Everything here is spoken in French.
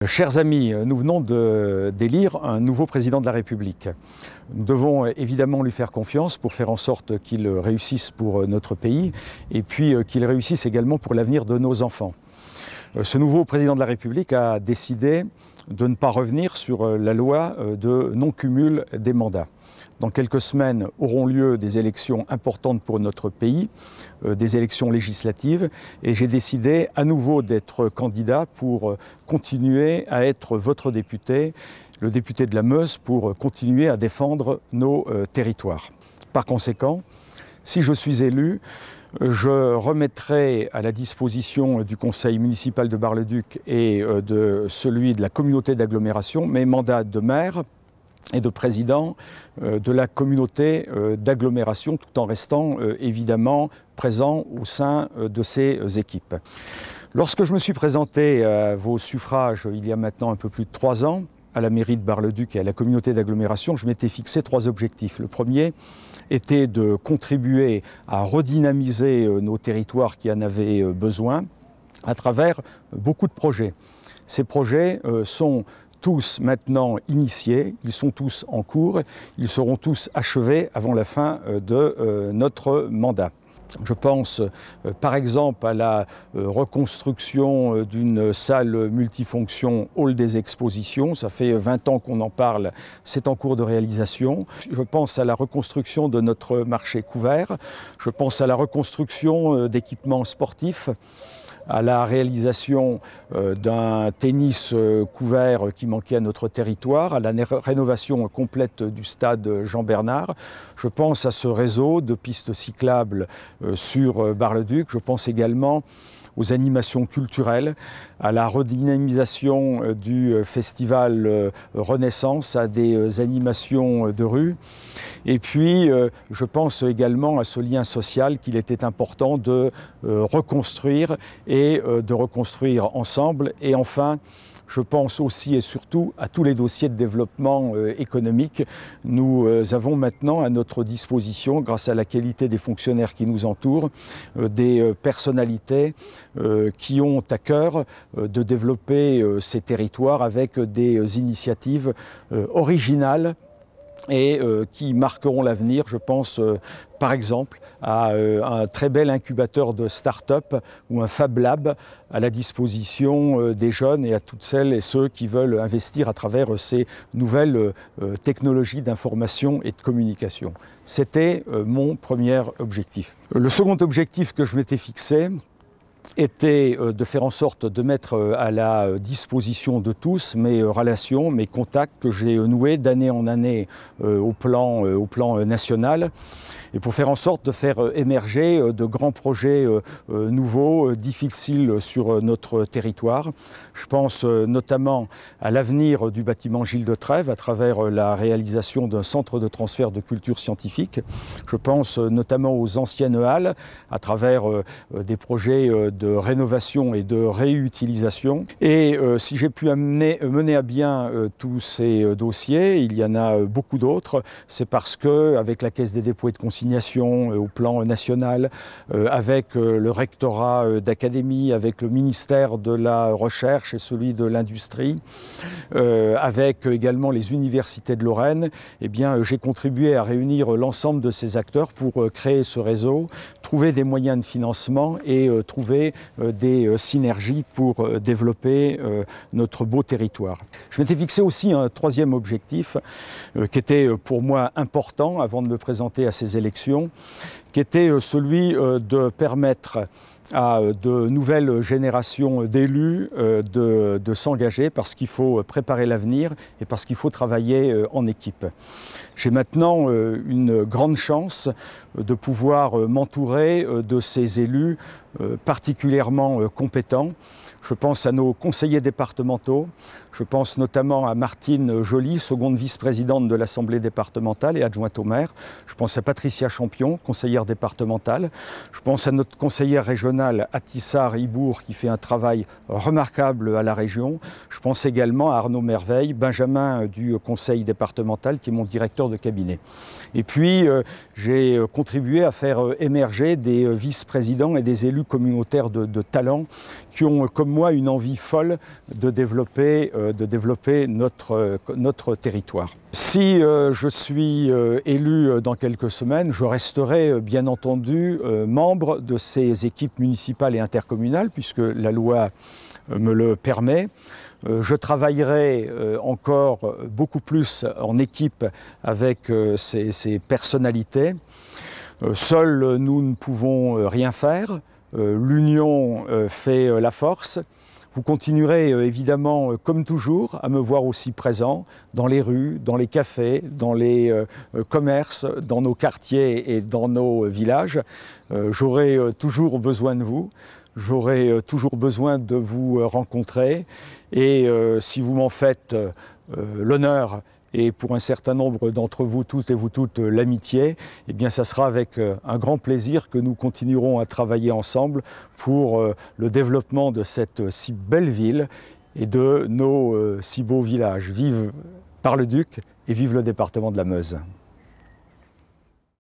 Chers amis, nous venons d'élire un nouveau président de la République. Nous devons évidemment lui faire confiance pour faire en sorte qu'il réussisse pour notre pays et puis qu'il réussisse également pour l'avenir de nos enfants. Ce nouveau président de la République a décidé de ne pas revenir sur la loi de non-cumul des mandats. Dans quelques semaines auront lieu des élections importantes pour notre pays, des élections législatives, et j'ai décidé à nouveau d'être candidat pour continuer à être votre député, le député de la Meuse, pour continuer à défendre nos territoires. Par conséquent, si je suis élu, je remettrai à la disposition du conseil municipal de Bar-le-Duc et de celui de la communauté d'agglomération mes mandats de maire et de président de la communauté d'agglomération, tout en restant évidemment présent au sein de ces équipes. Lorsque je me suis présenté à vos suffrages il y a maintenant un peu plus de 3 ans, à la mairie de Bar-le-Duc et à la communauté d'agglomération, je m'étais fixé 3 objectifs. Le premier était de contribuer à redynamiser nos territoires qui en avaient besoin à travers beaucoup de projets. Ces projets sont tous maintenant initiés, ils sont tous en cours, ils seront tous achevés avant la fin de notre mandat. Je pense par exemple à la reconstruction d'une salle multifonction hall des expositions. Ça fait 20 ans qu'on en parle, c'est en cours de réalisation. Je pense à la reconstruction de notre marché couvert. Je pense à la reconstruction d'équipements sportifs, à la réalisation d'un tennis couvert qui manquait à notre territoire, à la rénovation complète du stade Jean-Bernard. Je pense à ce réseau de pistes cyclables sur Bar-le-Duc. Je pense également aux animations culturelles, à la redynamisation du festival Renaissance, à des animations de rue. Et puis, je pense également à ce lien social qu'il était important de reconstruire et de reconstruire ensemble. Et enfin, je pense aussi et surtout à tous les dossiers de développement économique. Nous avons maintenant à notre disposition, grâce à la qualité des fonctionnaires qui nous entourent, des personnalités qui ont à cœur de développer ces territoires avec des initiatives originales et qui marqueront l'avenir. Je pense par exemple à un très bel incubateur de start-up ou un Fab Lab à la disposition des jeunes et à toutes celles et ceux qui veulent investir à travers ces nouvelles technologies d'information et de communication. C'était mon premier objectif. Le second objectif que je m'étais fixé était de faire en sorte de mettre à la disposition de tous mes relations, mes contacts que j'ai noués d'année en année au plan national, et pour faire en sorte de faire émerger de grands projets nouveaux, difficiles sur notre territoire. Je pense notamment à l'avenir du bâtiment Gilles de Trèves à travers la réalisation d'un centre de transfert de culture scientifique. Je pense notamment aux anciennes halles à travers des projets de rénovation et de réutilisation. Et si j'ai pu mener à bien tous ces dossiers, il y en a beaucoup d'autres, c'est parce que avec la Caisse des dépôts et de consignation au plan national, avec le rectorat d'académie, avec le ministère de la Recherche et celui de l'Industrie, avec également les universités de Lorraine, eh bien, j'ai contribué à réunir l'ensemble de ces acteurs pour créer ce réseau, trouver des moyens de financement et trouver des synergies pour développer notre beau territoire. Je m'étais fixé aussi un troisième objectif qui était pour moi important avant de me présenter à ces élections, qui était celui de permettre à de nouvelles générations d'élus de s'engager parce qu'il faut préparer l'avenir et parce qu'il faut travailler en équipe. J'ai maintenant une grande chance de pouvoir m'entourer de ces élus particulièrement compétents. Je pense à nos conseillers départementaux, je pense notamment à Martine Joly, seconde vice-présidente de l'Assemblée départementale et adjointe au maire. Je pense à Patricia Champion, conseillère départementale. Je pense à notre conseillère régionale Atissar Ibourg qui fait un travail remarquable à la région. Je pense également à Arnaud Merveille, Benjamin du conseil départemental qui est mon directeur de cabinet. Et puis j'ai contribué à faire émerger des vice-présidents et des élus communautaire de talents qui ont, comme moi, une envie folle de développer notre territoire. Si je suis élu dans quelques semaines, je resterai bien entendu membre de ces équipes municipales et intercommunales, puisque la loi me le permet. Je travaillerai encore beaucoup plus en équipe avec ces personnalités. Seuls, nous ne pouvons rien faire. L'union fait la force. Vous continuerez évidemment, comme toujours, à me voir aussi présent dans les rues, dans les cafés, dans les commerces, dans nos quartiers et dans nos villages. J'aurai toujours besoin de vous. J'aurai toujours besoin de vous rencontrer et si vous m'en faites l'honneur et pour un certain nombre d'entre vous toutes et vous toutes l'amitié, eh bien ça sera avec un grand plaisir que nous continuerons à travailler ensemble pour le développement de cette si belle ville et de nos si beaux villages. Vive Bar-le-Duc et vive le département de la Meuse.